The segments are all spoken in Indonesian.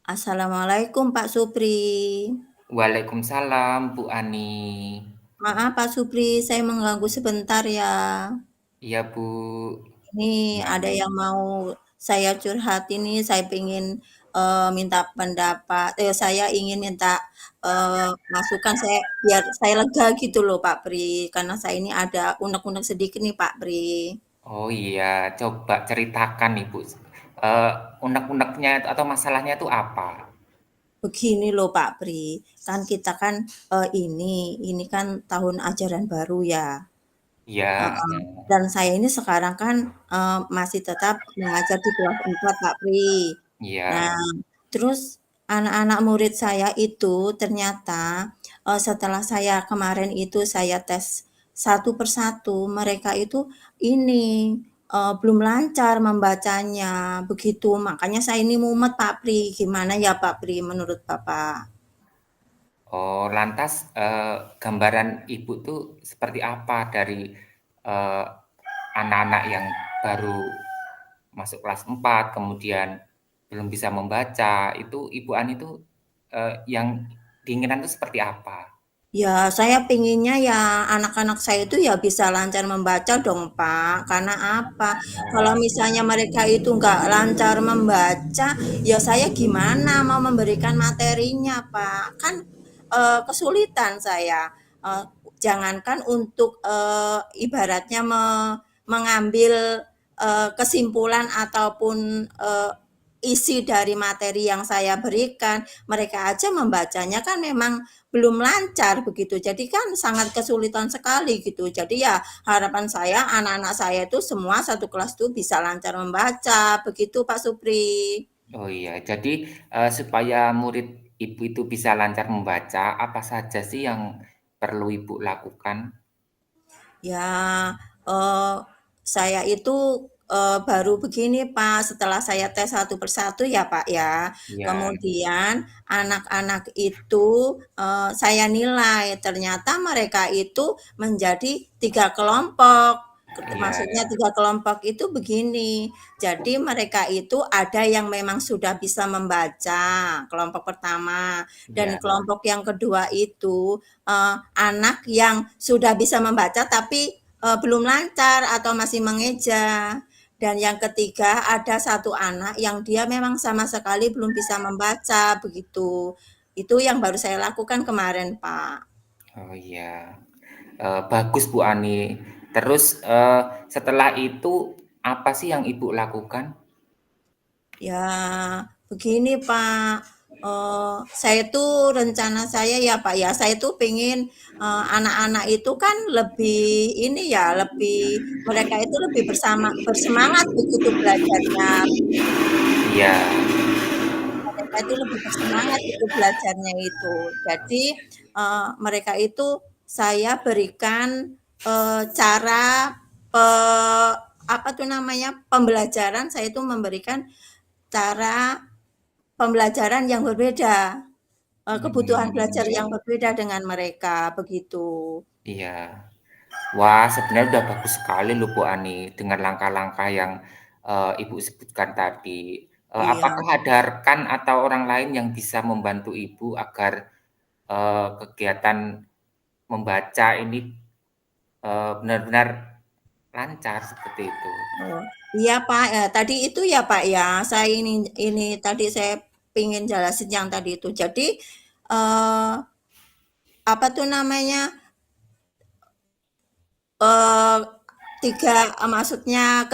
Assalamualaikum Pak Supri. Waalaikumsalam Bu Ani. Maaf Pak Supri, saya mengganggu sebentar ya. Iya Bu. Ini ada Gimana? yang mau saya curhat ini, saya ingin minta pendapat, saya ingin minta masukan saya biar saya lega gitu loh Pak Pri, karena saya ini ada unek-unek sedikit nih Pak Pri. Oh iya, coba ceritakan nih Bu. Eh, Unek-uneknya atau masalahnya itu apa? Begini loh Pak Pri, kan kita kan ini kan tahun ajaran baru ya. Iya, Heeh, dan saya ini sekarang kan, masih tetap mengajar di kelas 4 Kak Pri. Nah, iya. terus anak-anak murid saya itu ternyata, setelah saya kemarin itu saya tes satu persatu, mereka itu ini, belum lancar membacanya, begitu. Makanya saya ini mumet Pak Pri, gimana ya Pak Pri menurut Bapak? Oh, lantas gambaran Ibu tuh seperti apa dari eh, anak-anak yang baru masuk kelas 4, kemudian belum bisa membaca, itu Ibu Ani tuh yang diinginkan itu seperti apa? Ya, saya pinginnya ya anak-anak saya itu ya bisa lancar membaca dong, Pak. Karena apa? Kalau misalnya mereka itu nggak lancar membaca, ya saya gimana mau memberikan materinya, Pak? Kan kesulitan saya. Eh, Jangankan untuk ibaratnya mengambil kesimpulan ataupun isi dari materi yang saya berikan, mereka aja membacanya kan memang belum lancar begitu. Jadi kan sangat kesulitan sekali gitu. Jadi ya harapan saya anak-anak saya itu semua satu kelas itu bisa lancar membaca. Begitu Pak Supri. Oh iya, jadi supaya murid Ibu itu bisa lancar membaca, apa saja sih yang perlu Ibu lakukan? Ya, eh, saya itu baru begini Pak, setelah saya tes satu persatu ya Pak ya. Ya, Kemudian anak-anak itu saya nilai, ternyata mereka itu menjadi 3 kelompok. iya, Maksudnya 3 kelompok itu begini. Jadi mereka itu ada yang memang sudah bisa membaca, kelompok pertama. Dan iya, kelompok yang kedua itu anak yang sudah bisa membaca tapi belum lancar atau masih mengeja. Dan yang ketiga ada satu anak yang dia memang sama sekali belum bisa membaca begitu. Itu yang baru saya lakukan kemarin, Pak. oh iya. Bagus Bu Ani. Terus setelah itu apa sih yang Ibu lakukan? Ya, begini Pak, saya tuh rencana saya ya Pak ya, saya tuh pengen anak-anak itu kan lebih ini ya, lebih mereka itu lebih bersemangat begitu belajarnya. Iya, Mereka itu lebih bersemangat itu belajarnya itu. Jadi mereka itu saya berikan cara pe, apa tuh namanya pembelajaran, saya itu memberikan cara pembelajaran yang berbeda, kebutuhan belajar iya, yang berbeda dengan mereka begitu. iya. Wah, sebenarnya udah bagus sekali loh Bu Ani dengan langkah-langkah yang Ibu sebutkan tadi. Iya. Apakah ada rekan atau orang lain yang bisa membantu Ibu agar kegiatan membaca ini benar-benar lancar seperti itu? Oh, iya Pak, tadi itu ya Pak ya, saya ini tadi saya pengen jelasin yang tadi itu. Jadi eh, apa tuh namanya? Eee, maksudnya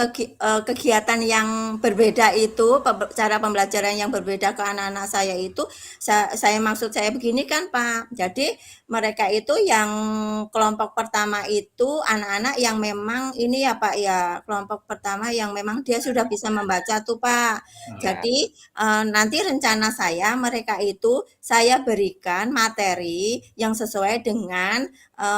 kegiatan yang berbeda itu, cara pembelajaran yang berbeda ke anak-anak saya itu, saya maksud saya begini kan, Pak. Jadi mereka itu yang kelompok pertama itu anak-anak yang memang ini ya, Pak, ya, kelompok pertama yang memang dia sudah bisa membaca tuh, Pak. Iya, Jadi, nanti rencana saya mereka itu saya berikan materi yang sesuai dengan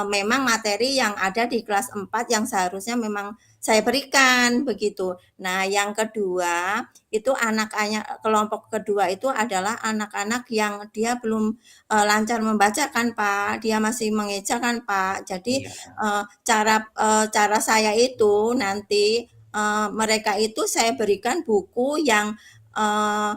memang materi yang ada di kelas 4 yang seharusnya memang saya berikan begitu. Nah, yang kedua itu anak-anak kelompok kedua itu adalah anak-anak yang dia belum lancar membaca kan Pak, dia masih mengeja kan Pak. Jadi iya, cara saya itu nanti mereka itu saya berikan buku yang eh,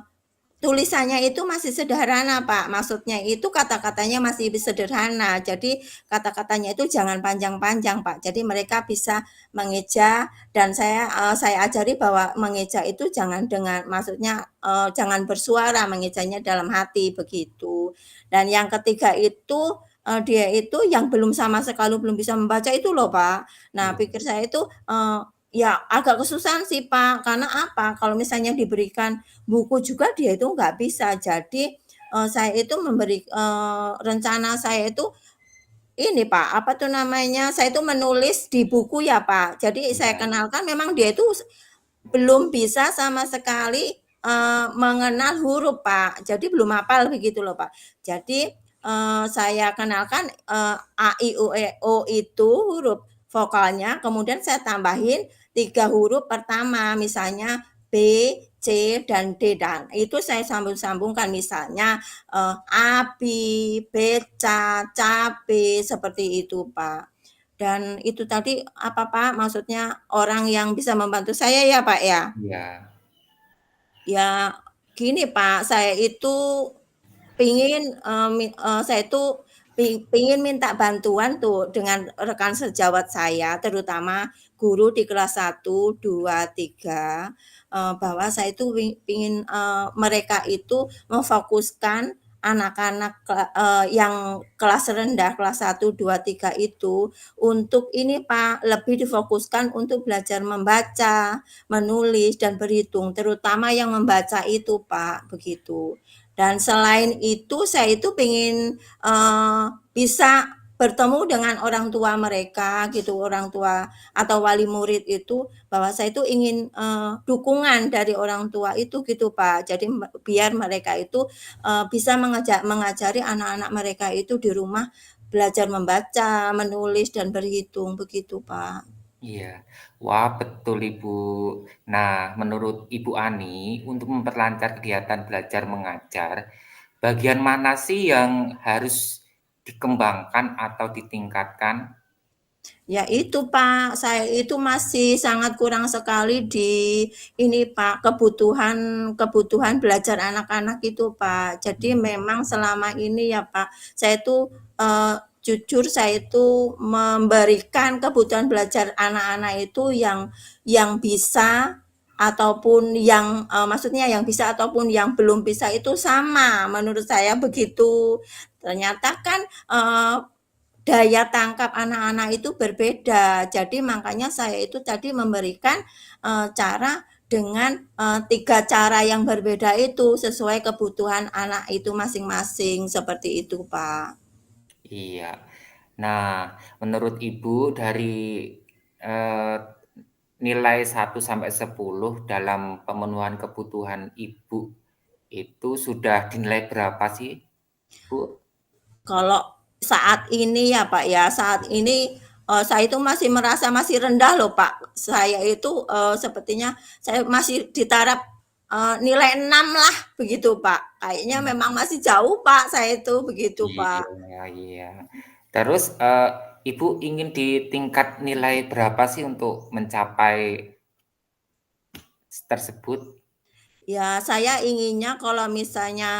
tulisannya itu masih sederhana, Pak. Maksudnya itu kata-katanya masih sederhana. Jadi kata-katanya itu jangan panjang-panjang, Pak. Jadi mereka bisa mengeja dan saya ajari bahwa mengeja itu jangan dengan maksudnya, jangan bersuara, mengejanya dalam hati, begitu. Dan yang ketiga itu, dia itu yang belum sama sekali belum bisa membaca itu loh, Pak. Nah, Iya, pikir saya itu, ya agak kesusahan sih, Pak. Karena apa, kalau misalnya diberikan buku juga dia itu nggak bisa. Jadi, saya itu rencana saya itu ini Pak, apa tuh namanya, saya itu menulis di buku ya Pak. Jadi saya iya, kenalkan memang dia itu belum bisa sama sekali, mengenal huruf Pak. Jadi belum hafal begitu loh Pak. Jadi, saya kenalkan, a, i, u, e, o itu huruf vokalnya, kemudian saya tambahin 3 huruf pertama, misalnya B, C, dan D, dan itu saya sambung-sambungkan misalnya, api, beca, cabe, seperti itu, Pak. Dan itu tadi apa, Pak, maksudnya orang yang bisa membantu saya ya, Pak, ya? iya, Ya gini, Pak, saya itu saya itu pingin minta bantuan tuh dengan rekan sejawat saya, terutama guru di kelas 1, 2, 3, bahwa saya itu pingin, mereka itu memfokuskan anak-anak yang kelas rendah, kelas 1, 2, 3 itu untuk ini Pak, lebih difokuskan untuk belajar membaca, menulis, dan berhitung, terutama yang membaca itu Pak, begitu. Dan selain itu saya itu pengen, bisa bertemu dengan orang tua mereka gitu, orang tua atau wali murid itu, bahwa saya itu ingin, dukungan dari orang tua itu gitu, Pak. Jadi biar mereka itu, bisa mengajari anak-anak mereka itu di rumah belajar membaca, menulis, dan berhitung, begitu, Pak. iya. Wah, betul Ibu. Nah, menurut Ibu Ani, untuk memperlancar kegiatan belajar mengajar, bagian mana sih yang harus dikembangkan atau ditingkatkan? Ya itu Pak, saya itu masih sangat kurang sekali di ini Pak, kebutuhan kebutuhan belajar anak-anak itu Pak. Jadi memang selama ini ya Pak, saya itu, jujur saya itu memberikan kebutuhan belajar anak-anak itu yang bisa ataupun yang, maksudnya yang bisa ataupun yang belum bisa itu sama, menurut saya begitu. Ternyata kan, daya tangkap anak-anak itu berbeda. Jadi makanya saya itu tadi memberikan, cara dengan, 3 cara yang berbeda itu, sesuai kebutuhan anak itu masing-masing, seperti itu, Pak. Iya. Nah, menurut Ibu dari, eee, nilai 1 sampai 10 dalam pemenuhan kebutuhan Ibu, itu sudah dinilai berapa sih, Bu? Kalau saat ini ya, Pak, ya, saat ini, saya itu masih merasa masih rendah loh, Pak. Saya itu, sepertinya saya masih di taraf, nilai 6 lah, begitu, Pak. Kayaknya memang masih jauh, Pak, saya itu, begitu, Pak. Iya, iya. Terus, Ibu ingin di tingkat nilai berapa sih untuk mencapai tersebut? Ya, saya inginnya kalau misalnya,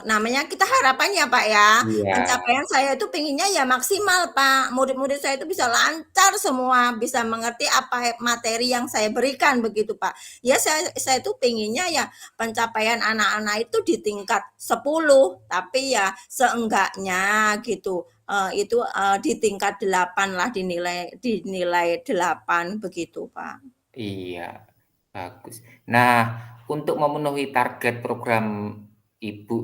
namanya kita harapan ya, Pak, ya, Iya, pencapaian saya itu pengennya ya maksimal, Pak. Murid-murid saya itu bisa lancar semua, bisa mengerti apa materi yang saya berikan, begitu, Pak. Ya saya itu pengennya ya pencapaian anak-anak itu di tingkat 10, tapi ya seenggaknya gitu, itu, di tingkat 8 lah, dinilai 8, begitu, Pak. iya, bagus. Nah, untuk memenuhi target program Ibu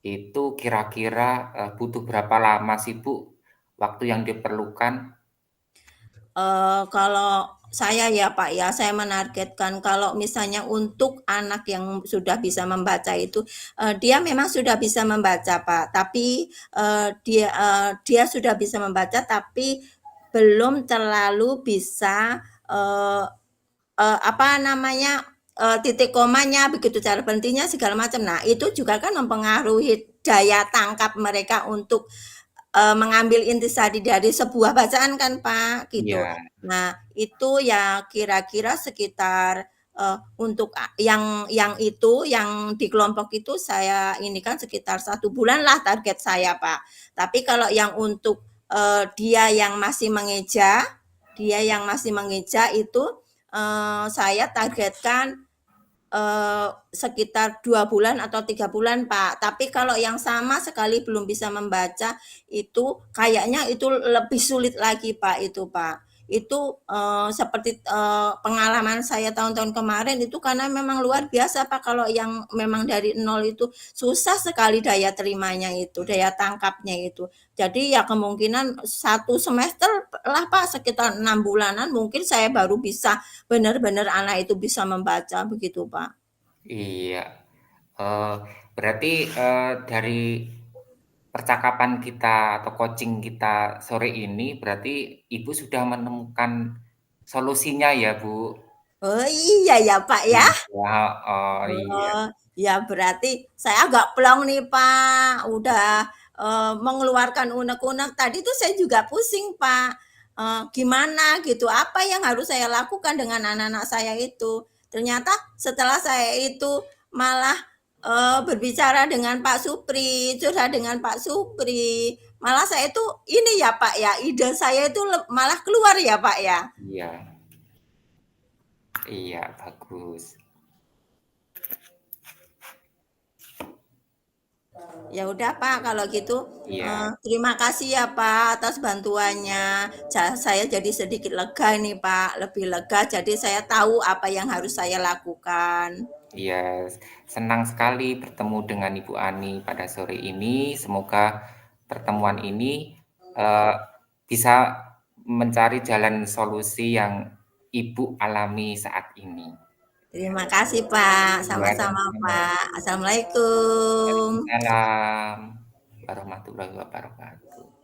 itu kira-kira, butuh berapa lama sih, Bu, waktu yang diperlukan? Kalau saya ya, Pak, ya, saya menargetkan kalau misalnya untuk anak yang sudah bisa membaca itu, dia memang sudah bisa membaca, Pak, tapi, dia sudah bisa membaca tapi belum terlalu bisa, eee apa namanya, titik komanya, begitu cara berhentinya segala macam. Nah, itu juga kan mempengaruhi daya tangkap mereka untuk, mengambil intisari dari sebuah bacaan kan, Pak, gitu. Iya, Nah, itu ya kira-kira sekitar, untuk yang itu, yang di kelompok itu saya ini kan sekitar 1 bulan lah target saya, Pak. Tapi kalau yang untuk, dia yang masih mengeja itu, saya targetkan sekitar 2 bulan atau 3 bulan, Pak. Tapi kalau yang sama sekali belum bisa membaca, itu kayaknya itu lebih sulit lagi, Pak, itu, Pak. Itu, seperti, pengalaman saya tahun-tahun kemarin itu karena memang luar biasa, Pak, kalau yang memang dari nol itu susah sekali daya terimanya itu, daya tangkapnya itu. Jadi ya kemungkinan 1 semester lah, Pak, sekitar 6 bulanan mungkin saya baru bisa benar-benar anak itu bisa membaca begitu, Pak. Iya, eee, berarti, dari percakapan kita atau coaching kita sore ini, berarti Ibu sudah menemukan solusinya ya, Bu? Oh iya ya, Pak, ya? Iya, oh iya Oh, ya berarti saya agak plong nih, Pak, udah, mengeluarkan unek-unek. Tadi tuh saya juga pusing, Pak, gimana gitu, apa yang harus saya lakukan dengan anak-anak saya itu. Ternyata setelah saya itu malah, berbicara dengan Pak Supri, curhat dengan Pak Supri, malah saya itu ini ya, Pak, ya, ide saya itu malah keluar ya, Pak, ya? iya iya, bagus. Ya udah Pak, kalau gitu, Iya terima kasih ya Pak atas bantuannya. Saya jadi sedikit lega nih Pak, lebih lega jadi saya tahu apa yang harus saya lakukan. iya, senang sekali bertemu dengan Ibu Ani pada sore ini. Semoga pertemuan ini, eee, bisa mencari jalan solusi yang Ibu alami saat ini. Terima kasih Pak, Iya, sama-sama sama-sama. Pak. Assalamualaikum. Waalaikumsalam warahmatullahi wabarakatuh.